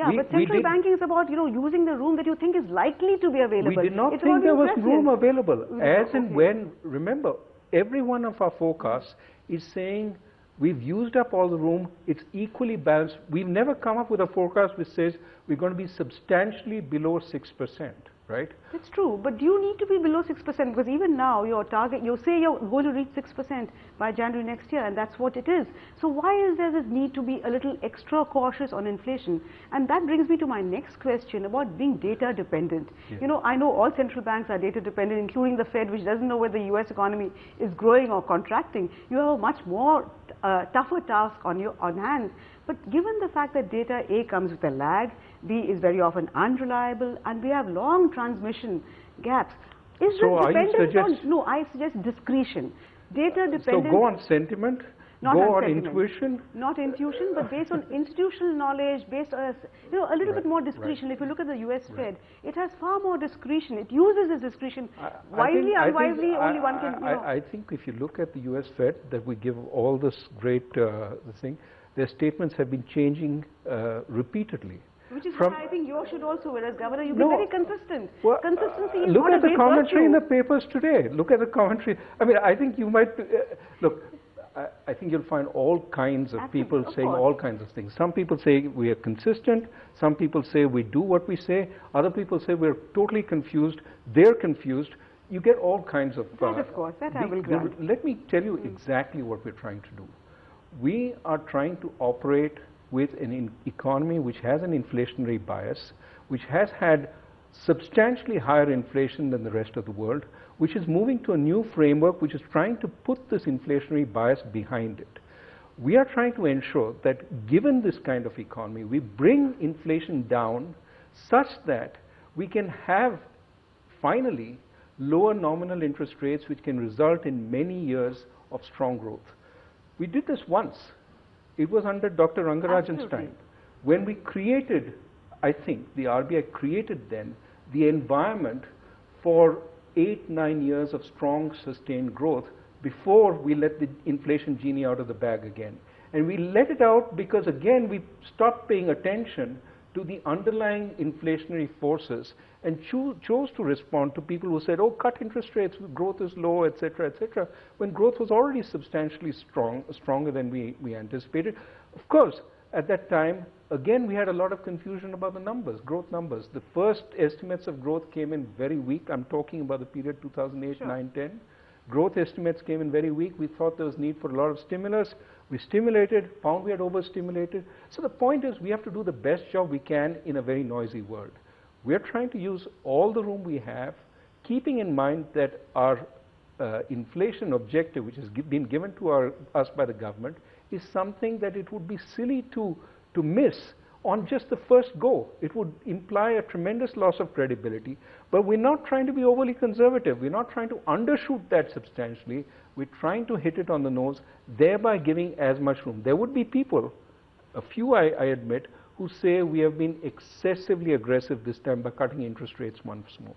Yeah, but central banking is about, using the room that you think is likely to be available. We did not think there was room available. As and when, remember, every one of our forecasts is saying we've used up all the room, it's equally balanced. We've never come up with a forecast which says we're going to be substantially below 6%, right? That's true, but do you need to be below 6%? Because even now, your target, you say you're going to reach 6% by January next year, and that's what it is. So why is there this need to be a little extra cautious on inflation? And that brings me to my next question about being data dependent. Yeah. I know all central banks are data dependent, including the Fed, which doesn't know whether the US economy is growing or contracting. You have a much more tougher task on hand. But given the fact that data A comes with a lag, B is very often unreliable, and we have long transmission gaps, is so this dependent on, no, I suggest discretion. Data dependent. So go on sentiment, go on intuition. Not intuition, but based on institutional knowledge, based on, a little bit more discretion. Right. If you look at the US Fed, it has far more discretion. It uses its discretion wisely, unwisely, only one can, I think if you look at the US Fed, that we give all this great thing, their statements have been changing repeatedly. Which is why I think you should also, whereas Governor, you've been very consistent. Well, consistency is look not at the commentary in the virtue. papers today. Look at the commentary. I mean, I think you might, look, I think you'll find all kinds of people saying all kinds of things. Some people say we are consistent. Some people say we do what we say. Other people say we're totally confused. They're confused. You get all kinds of... That, of course, that I will grant. Let me tell you exactly what we're trying to do. We are trying to operate with an economy which has an inflationary bias, which has had substantially higher inflation than the rest of the world, which is moving to a new framework which is trying to put this inflationary bias behind it. We are trying to ensure that given this kind of economy, we bring inflation down such that we can have finally lower nominal interest rates which can result in many years of strong growth. We did this once. It was under Dr. Rangarajan's time. When we created, I think, the RBI created then the environment for 8-9 years of strong, sustained growth before we let the inflation genie out of the bag again. And we let it out because, again, we stopped paying attention to the underlying inflationary forces and chose to respond to people who said, oh, cut interest rates, growth is low, etc., when growth was already substantially stronger than we anticipated. Of course, at that time, again, we had a lot of confusion about the numbers, growth numbers. The first estimates of growth came in very weak. I'm talking about the period 2008, 9, 10. Growth estimates came in very weak. We thought there was need for a lot of stimulus. We stimulated, found we had overstimulated. So the point is we have to do the best job we can in a very noisy world. We're trying to use all the room we have, keeping in mind that our inflation objective, which has been given to us by the government, is something that it would be silly to miss on just the first go. It would imply a tremendous loss of credibility, but we're not trying to be overly conservative. We're not trying to undershoot that substantially. We're trying to hit it on the nose, thereby giving as much room. There would be people, a few I admit, who say we have been excessively aggressive this time by cutting interest rates once more.